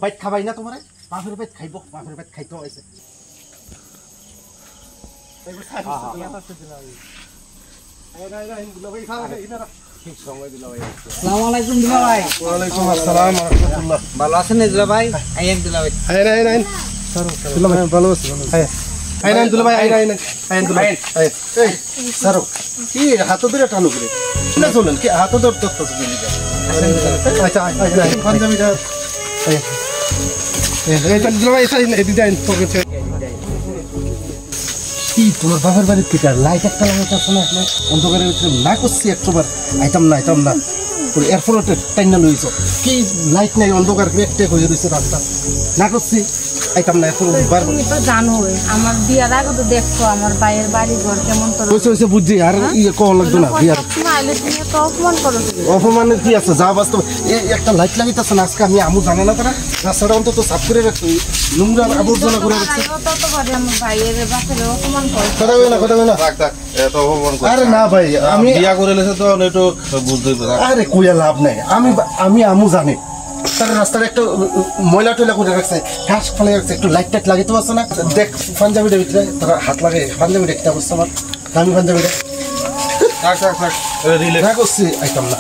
বাইত খাবাই না তোমার বাপের পেট খাইব বাপের পেট খাইতে হয়েছে ভালো আছেন দুলা ভাই আইন দুলা ভাই ভালো আছে আইন দুলা ভাই আইন দুলা ভাই সারো কি হাত ধরে টানো করে না চলেন কি হাত ধরে ধরতেছ আচ্ছা পাঞ্জাবিটা এই দুলা ভাই এই ডিজাইন করতে কি তোমার বাবার বাড়ির থেকে লাইট একটা লাগাইতেছ না অন্ধকারের ভিতরে না করছি একবার আইতাম না এরপর টাইনা লইছ কি লাইট নাই অন্ধকার একটা হয়ে রয়েছে রাস্তা না করছি আইতাম না এরপর তুমি তো জানো আমার বিয়ার আগে তো দেখছো আমার ভাইয়ের বাড়ি ঘর কেমন তোর হয়েছে বুঝছি আর ইয়ে কল লাগতো না বিয়ার তুমি তো অপমান করো অপমানের কি আছে যা বাস্তব একটা লাইট লাগাইতেছে না আজকে আমি আমু জানা না তারা রাস্তাটা অন্তত সাফ করে রাখছি নোংরা আবর্জনা করে রাখছি আমার ভাইয়ের বাসারে অপমান করে কথা বলে না আরে না ভাই আমি বিয়া করে লেছে তো একটু বুঝতেই পারে আরে কইয়া লাভ নাই আমি আমু জানি তার রাস্তায় একটা ময়লা টয়লা করে রাখছে ঘাস ফেলে রাখছে একটু লাইট টাইট লাগাইতে পারছে না দেখ পাঞ্জাবিটার ভিতরে তারা হাত লাগে পাঞ্জাবিটা একটা অবস্থা আমার দামি পাঞ্জাবিটা না করছি আইতাম না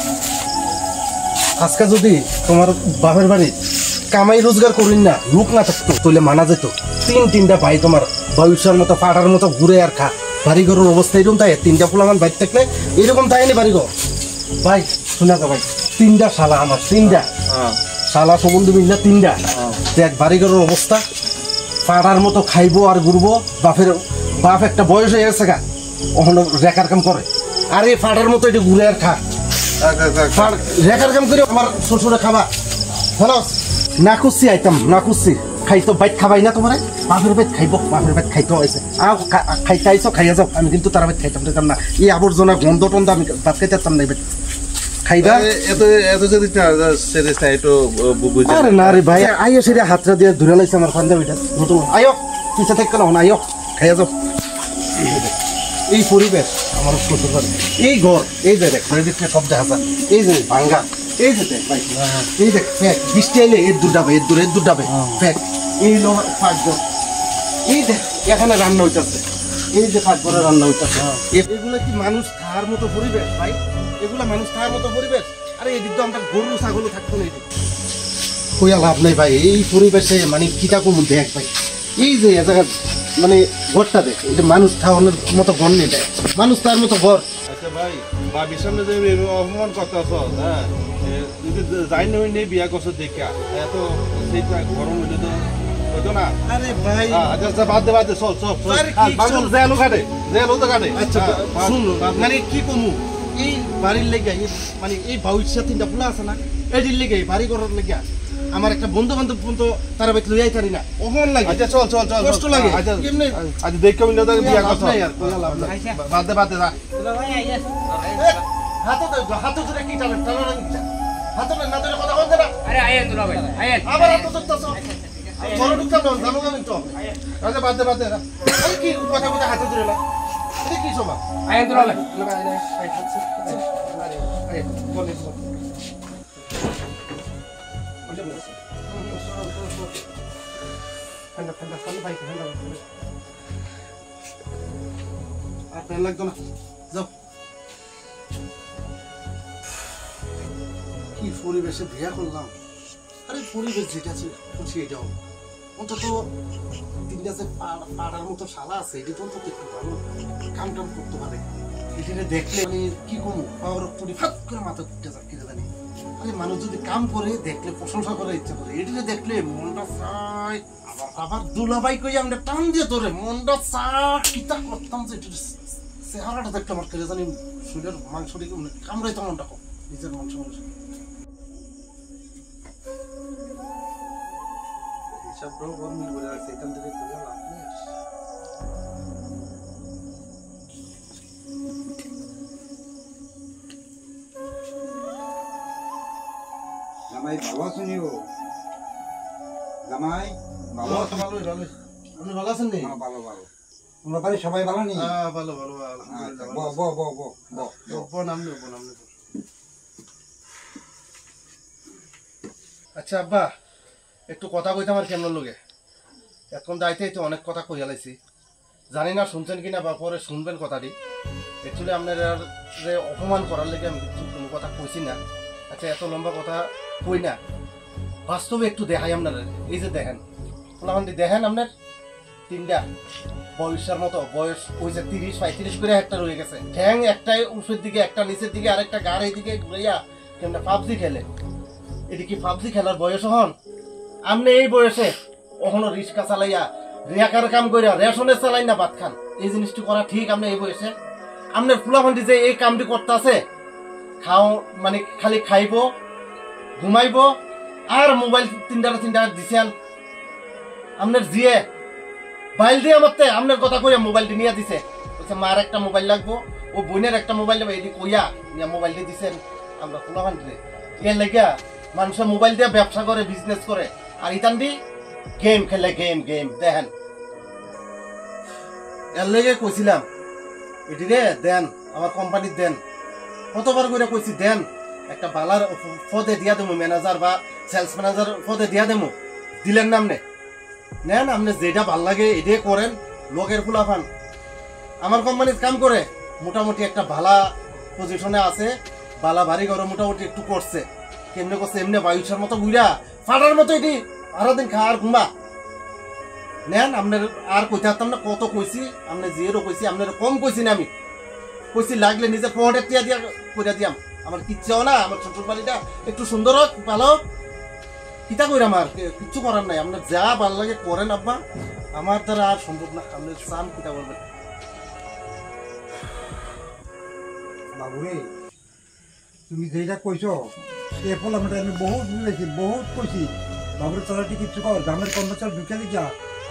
আজকে যদি তোমার বাপের বাড়ি কামাই রোজগার করিন না লোক না থাকতো তাহলে মানা যেত তিনটা ভাই তোমার ভবিষ্যের মতো পাড়ার মতো ঘুরে আর খা বাড়িঘরের অবস্থা এরকম তাই তিনটা ফুলামান বাইর থাকলে এরকম তাই নি বাড়িঘর ভাই শোনা তো ভাই তিনটা শালা আমার তিনটা শালা সম্বন্ধে মিললে তিনটা দেখ বাড়িঘরের অবস্থা পাড়ার মতো খাইবো আর ঘুরবো বাপ একটা বয়স হয়ে গেছে গা ওখানে রেখার কাম করে আর এই পাড়ার মতো এটা ঘুরে আর খা রেখার কাম করে আমার শ্বশুরে খাবা ভালো না খুঁজছি আইতাম না খুঁজছি খাইতো বাইত খাবাই না তোমার বাপের পেট খাইব বাপের পেট খাইতে হয়েছে খাইতে আইসো খাইয়া যাও আমি কিন্তু তারা পেট খাইতাম না এই আবর্জনা গন্ধ টন্ধ আমি ভাত খাইতাম না খাইবা আরে না রে ভাই আইও সেটা হাতটা দিয়ে ধরে লাইছে আমার পাঞ্জাবিটা নতুন আয়ো পিছা থেকে না আয়ো খাইয়া যাও এই পরিবেশ আমার শ্বশুর বাড়ি এই ঘর এই যে দেখ ভিতরে সব দেখা যায় এই যে ভাঙ্গা এই যে দেখ ভাই এই দেখ ফ্যাক বৃষ্টি এলে এর দূর ডাবে ফ্যাক এই ফাঁকঘর এই দেখ এখানে রান্না হইতেছে এই যে ফাঁকঘরে রান্না হইতেছে এগুলো কি মানুষ খাওয়ার মতো পরিবেশ ভাই এগুলা মানুষ খাওয়ার মতো পরিবেশ আরে এদিক তো আমরা গরু ছাগল থাকতো না এদিক কইয়া লাভ নাই ভাই এই পরিবেশে মানে কিতা কমু দেখ ভাই এই যে জায়গা মানে ঘরটা দেখ এটা মানুষ খাওয়ানোর মতো ঘর নেই দেখ মানুষ তার মতো ঘর আচ্ছা ভাই বাবির সামনে যে অপমান করতেছ হ্যাঁ যদি যাই নেই বিয়া করছো দেখা এত সেইটা গরম হইলে তো হইতো না আরে ভাই আচ্ছা বাদ দে চল জেলও কাটে আচ্ছা শুন মানে কি কমু এই বাড়ির লেগে মানে এই ভবিষ্যৎ তিনটা ফুলা আছে না এটির লেগে বাড়ি ঘরের লেগে আমার একটা বন্ধু বান্ধব পর্যন্ত তারা বাইতে লইয়াই পারি না ওহন লাগে আচ্ছা চল কষ্ট লাগে কেমনে আজ দেখো মিলে তো বিয়া করছ বাদ দে হাতে ধরে কি টানে হাতে না ধরে কথা বলতে না আরে আইন দুলা ভাই আইন আবার হাতে ধরতেছ বড় ঢুকতাম না জানো না তো আচ্ছা বাদ দে আরে কি কথা বলতে হাতে ধরে না এটা কি সবা আইন দুলা ভাই আপনার লাগতো না যাও কি পরিবেশে বিয়া করলাম আরে পরিবেশ যেটা আছে খুশি এটাও অন্তত তিনটা যে পাড়ার মতো শালা আছে এটা তো অন্তত একটু ভালো কাম করতে পারে এটা দেখলে মানে কি কমু পাওয়ার পুরি ফাট করে মাথা উঠতে যাচ্ছে জানি আরে মানুষ যদি কাম করে দেখলে প্রশংসা করার ইচ্ছা করে এটা দেখলে মনটা চাই আবার দুলাভাই কই আমরা টান দিয়ে ধরে মনটা চা কিতা করতাম যে চেহারাটা দেখতে আমার কেড়ে জানি শরীরের মাংস দিকে কামড়াইতো মনটা কম নিজের মাংস এইসব গরমিল করে রাখছে এখান থেকে লাভ নেই জামাই ভালো আছেন জামাই ভালো আপনি ভালো আছেন নি ভালো তোমরা বাড়ি সবাই ভালো নি ভালো আচ্ছা আব্বা, একটু কথা কইতে আমার কেমন লাগে? এখন যাইতেই তো অনেক কথা কইয়া লাইছি, জানি না শুনছেন কিনা বা পরে শুনবেন কথাটি। অ্যাকচুয়ালি আপনার যে অপমান করার লেগে আমি কিছু কোনো কথা কইছি না। আচ্ছা, এত লম্বা কথা কই না, বাস্তবে একটু দেখাই আপনারা। এই যে দেখেন ফলাফান্ডি, দেখেন আপনার তিনটা বয়সের মতো বয়স হয়েছে 30-35 করে একটা রয়ে গেছে। ঠ্যাং একটাই উপরের দিকে, একটা নিচের দিকে, আরেকটা গাড় এইদিকে ঘুরাইয়া কেমন পাবজি খেলে। এটি কি পাবজি খেলার বয়স? হন আপনি এই বয়সে কখনো রিক্সা চালাইয়া রেখার কাম করিয়া রেশনের চালাই না ভাত খান? এই জিনিসটি করা ঠিক? আপনি এই বয়সে আপনার ফুলাফান্ডি যে এই কামটি করতে আছে, খাও মানে খালি খাইব, ঘুমাইব, আর মোবাইল তিনটা দিছেন। আপনার জিয়ে বাইল দিয়ে আমারতে আপনার কথা কইয়া মোবাইলটি নিয়ে দিছে, বলছে মার একটা মোবাইল লাগবো, ও বোনের একটা মোবাইল নেবে, এটি কইয়া নিয়ে মোবাইলটি দিছেন। আমরা ফুলাফান্ডি এর লেগা মানুষের মোবাইল দিয়ে ব্যবসা করে, বিজনেস করে, আর ইতান্ডি গেম খেলে। গেম দেখেন, এর লেগে কইছিলাম এটি রে দেন, আমার কোম্পানির দেন। কতবার করে কইছি দেন, একটা বালার পদে দিয়া দেবো, ম্যানেজার বা সেলস ম্যানেজার পদে দিয়া দেবো, দিলেন না আপনি। নেন, আপনি যেটা ভাল লাগে এটাই করেন। লোকের ফুলাফান আমার কোম্পানির কাম করে মোটামুটি একটা ভালা পজিশনে আছে, বালা ভারী ঘর মোটামুটি একটু করছে। কেমনে করছে? এমনি বায়ুষের মতো ঘুরা ফাটার মতো এটি আরো দিন খা আর ঘুমা। নেন, আপনার আর কইতে পারতাম না, কত কইছি, আপনি জিরো কইছি, আপনার কম কইছি না। আমি কইছি লাগলে নিজে পকেটে টিয়া দিয়া কইরা দিয়াম, আমার কিচ্ছাও না। আমার শ্বশুর বাড়িটা একটু সুন্দর হোক, ভালো হোক, কিতা কইরা আমার কিচ্ছু করার নাই। আপনার যা ভাল লাগে করেন আব্বা, আমার দ্বারা আর সম্ভব না। আপনি চান কিতা বলবেন? বাবুরে, তুমি যেটা কইছো সে ফলাফলটা আমি বহুত বুঝেছি, বহুত কইছি। বাবুরে তোরা ঠিক কিছু কর, দামের কর্মচারী ঢুকে দিচ্ছা,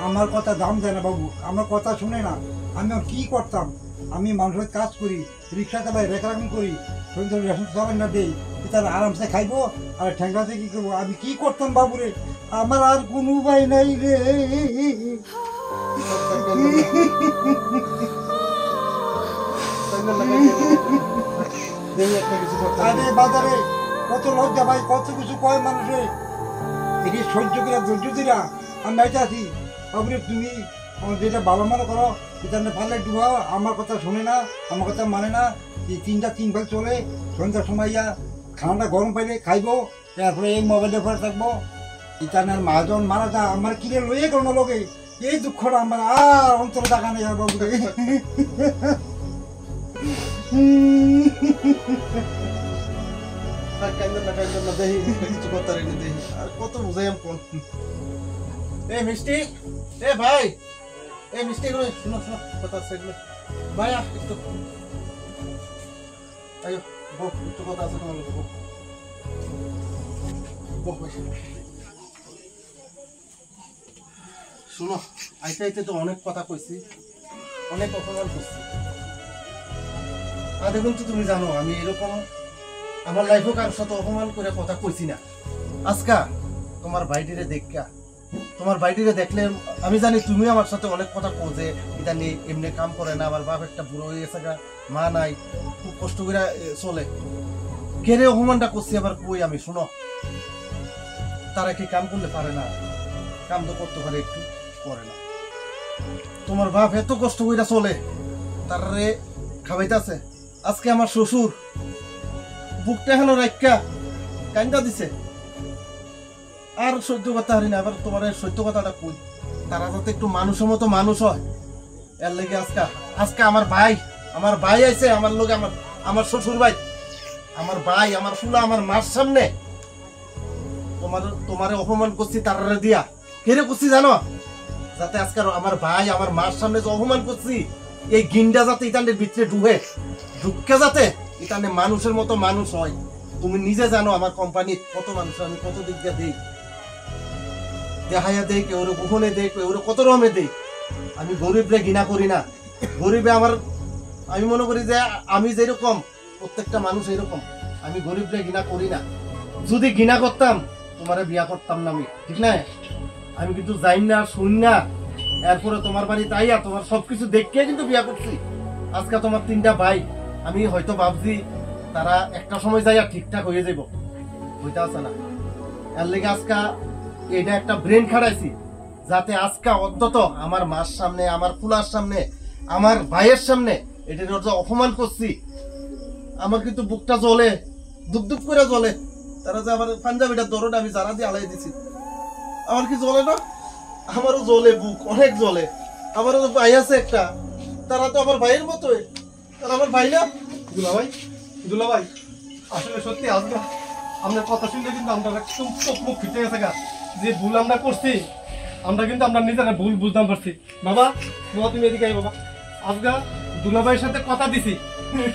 আমার কথা দাম দেয় না বাবু, আমার কথা শুনে না। আমি আর কি করতাম? আমি মানুষের কাজ করি, রিক্সা চালাই, রেখারাখি করি, শরীর রেশন চালাই না দেই, তারা আরামসে খাইবো আর ঠ্যাংরাতে কি করবো? আমি কি করতাম বাবুরে? আমার আর কোনো উপায় নাই রে। আরে বাজারে কত লজ্জা ভাই, কত কিছু কয় মানুষে, এটি সহ্য করে ধৈর্য দিলা আমি বাইতে আছি। বাবুরে তুমি আমার যেটা ভালো মনে করো সেটা পারলে ডুবা, আমার কথা শোনে না, আমার কথা মানে না। এই তিন ভাগ চলে, সন্ধ্যার সময় খানাটা গরম পাইলে খাইবো, তারপরে এই মোবাইলের পরে থাকবো। ইতানের মহাজন মারা যা, আমার কিনে লইয়ে গেল না লোকে, এই দুঃখটা আমার আর অন্তর দেখা নেই। আর বাবুরে কত বুঝাই কোন এই মিষ্টি, এ ভাই, এই মিষ্টি গুলো শুনো শুনো, কথা আছে এগুলো ভাই, একটু আয়ো বউ, একটু কথা আছে তোমার লোক। শুনো, আইতে আইতে তো অনেক কথা কইছি, অনেক অপমান করছি। আর দেখুন তো তুমি জানো আমি এরকম আমার লাইফও কারোর সাথে অপমান করে কথা কইছি না। আজকা তোমার বাইটিরে দেখা, তোমার বাইটিরে দেখলে আমি জানি তুমি আমার সাথে অনেক কথা কো যে এটা নিয়ে এমনি কাম করে না, আমার বাপ একটা বুড়ো হয়ে গেছে, মা নাই, খুব কষ্ট করে চলে। কেড়ে অপমানটা করছি আবার কই আমি? শুনো, তারা কি কাম করলে পারে না? কাম তো করতে পারে, একটু করে না। তোমার বাপ এত কষ্ট করে চলে, তারে খাওয়াইতেছে। আজকে আমার শ্বশুর বুকটা এখনো রাখা কান্দা দিছে, আর সহ্য করতে পারি না। এবার তোমার সত্য কথাটা কই, তারা যাতে একটু মানুষের মতো মানুষ হয়, এর লেগে আজকে আমার ভাই আইছে আমার লোক, আমার শ্বশুর ভাই, আমার ভাই, আমার ফুলা, আমার মার সামনে তোমার অপমান করছি তারা দিয়া। কেড়ে করছি জানো? যাতে আজকে আমার ভাই, আমার মার সামনে যে অপমান করছি, এই গিন্ডা যাতে ইতানের ভিতরে ঢুকে যাতে ইতানে মানুষের মতো মানুষ হয়। তুমি নিজে জানো আমার কোম্পানির কত মানুষ আমি কত দিক দিয়ে দিই, দেখাইয়া দেই, কেউ গোপনে দেই, কেউ কত রকমে দেই। আমি গরিবরে ঘৃণা করি না। গরিবে আমি মনে করি যে আমি যেরকম প্রত্যেকটা মানুষ এরকম, আমি গরিবরে ঘৃণা করি না। যদি ঘৃণা করতাম তোমারে বিয়া করতাম না আমি, ঠিক না? আমি কিন্তু যাই না, শুন না, এরপরে তোমার বাড়ি তাইয়া তোমার সবকিছু দেখে কিন্তু বিয়া করছি। আজকে তোমার তিনটা ভাই, আমি হয়তো ভাবছি তারা একটা সময় যাইয়া ঠিকঠাক হয়ে যাব, হইতে আছে না। এর লেগে আজকা এটা একটা ব্রেন খাটাইছি, যাতে আজকা অন্তত আমার মার সামনে, আমার ফুলার সামনে, আমার ভাইয়ের সামনে এটার যে অপমান করছি, আমার কিন্তু বুকটা জ্বলে, দুপ দুপ করে জ্বলে। তারা যে আমার পাঞ্জাবিটা দরদ আমি জারা দিয়ে আলাই দিছি, আমার কি জ্বলে না? আমারও জ্বলে, বুক অনেক জ্বলে। আমারও ভাই আছে একটা, তারা তো আমার ভাইয়ের মতোই, তারা আমার ভাই না। দুলাভাই আসলে সত্যি আজকে আপনার কথা শুনলে কিন্তু আমরা একদম চোখ মুখ ফিটে গেছে গা, যে ভুল আমরা করছি, আমরা কিন্তু আমরা নিজেরা ভুল বুঝতাম পারছি। বাবা তুমি এদিকে আই বাবা, আজকে দুলাভাইয়ের সাথে কথা দিছি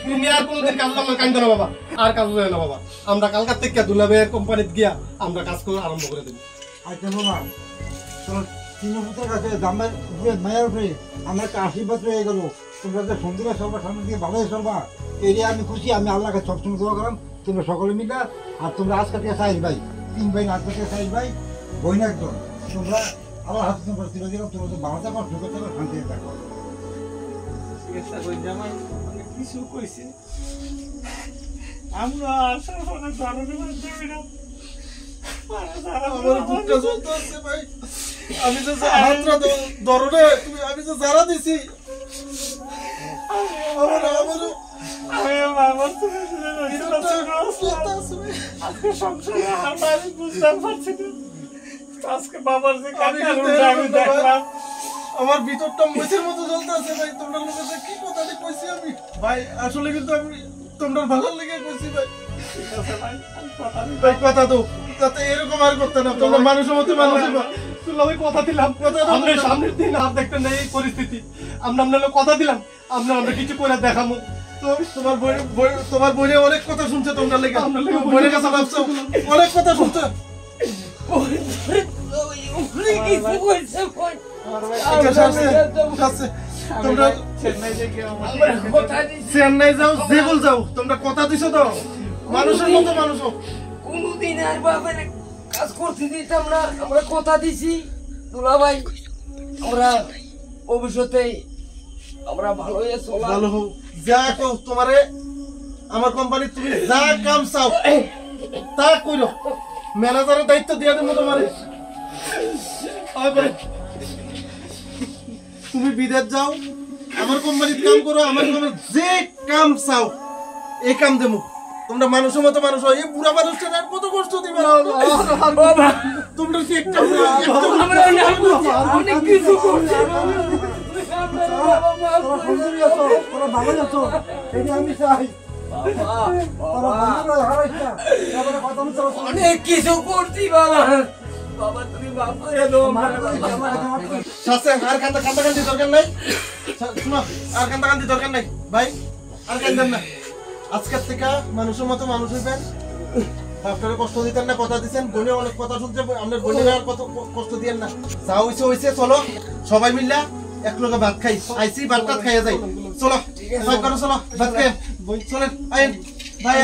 তুমি আর কোনোদিন কাজ আমার কান্দো না বাবা, আর কাজ হবে না বাবা। আমরা কালকার থেকে দুলাভাইয়ের কোম্পানিতে গিয়া আমরা কাজ করে আরম্ভ করে দেবো। আচ্ছা বাবা, তোর তিনপুতের কাছে দামের উপরে মায়ের উপরে আমার একটা আশীর্বাদ রয়ে গেল। তোমরা যে সুন্দর সবার সামনে দিয়ে ভালোই চলবা, এরিয়া আমি খুশি। আমি আল্লাহকে সবসময় দোয়া করলাম তোমরা সকলে মিলে। আর তোমরা আজকে থেকে সাইজ ভাই, 3 ভাই আজকে থেকে সাইজ ভাই, বই না একদম। তোমরা আমার হাতে তোমরা তুলে দিলাম, তোমরা তো ভালো থাকো, সুখে থাকো, শান্তিতে থাকো। জামাই অনেক কিছু কইছে, আমরা আসার পরে জানাতে পারছি না। আমার বুকটা জ্বলতেছে ভাই, আমি যে হাতটা দরদে তুমি, আমি যে জারা দিছি, আজকে সংসারে আমি বুঝতে পারছি না। আজকে বাবার যে আমি দেখলাম, আমার ভিতরটা মরিচের মতো জ্বলতেছে ভাই। তোমরা লোকের কি কথাটি কইছি আমি ভাই, আসলে কিন্তু আমি তোমরা ভালো লেগে কইছি ভাই। ভাই কথা তো যাতে এরকম আর করতে না, তোমরা মানুষের মতো মানুষ। দুলাভাই কথা দিলাম, আমরা সামনের দিন আর দেখতে নেই এই পরিস্থিতি, আমরা আপনার কথা দিলাম, আমরা কিছু করে দেখাবো। তো তোমার বইয়ে অনেক কথা শুনছে, তোমরা লেগে বইয়ের কাছে ভাবছো অনেক কথা শুনছে। তোমরা চেন্নাই যাও, জেবল যাও, তোমরা কথা দিছো তো মানুষের মতো মানুষ। কোনদিন আর বাবার কাজ করতে দিতাম না, আমরা কথা দিছি দুলাভাই, আমরা ভবিষ্যতে আমরা ভালো হয়ে চলা। ভালো হোক, যা কও তোমারে আমার কোম্পানি, তুমি যা কাম চাও তা কইরো। ম্যানেজারের দায়িত্ব দিয়ে দেবো তোমারে। তুমি বিদেশ যাও, আমার কোম্পানিতে কাম করো, আমার কোম্পানি যে কাম চাও এই কাম দেবো। তোমরা মানুষের মতো মানুষ হয়, এই বুড়া মানুষটা আর কত কষ্ট দিবে। তোমরা কি একটা অনেক কিছু করছি, তোরা সুন্দরী আছো, তোরা ভালো আছো, এটা আমি চাই। তোরা বন্ধুরা হারাইস না, এবারে কথা বলতে হবে। অনেক কিছু করছি বাবা। বাবা তুমি বাপ করে দাও আমার বাবা। শাসে আর কান্দাকান্দি দরকার নাই। শোনো, আর কান্দাকান্দি দরকার নাই ভাই, আর কান্দেন না। আজকের থেকে মানুষের মতো মানুষ হইবেন। বাপটারে কষ্ট দিতেন না, কথা দিচ্ছেন। বোনে অনেক কথা শুনছে, আপনার বোনের আর কত কষ্ট দিয়েন না। যা হইছে হইছে, চলো সবাই মিল্লা এক লোকে ভাত খাই। আইসি ভাত খাইয়া যাই, চলো ভাই করো, চলো ভাত খাই চলেন। আইন ভাই,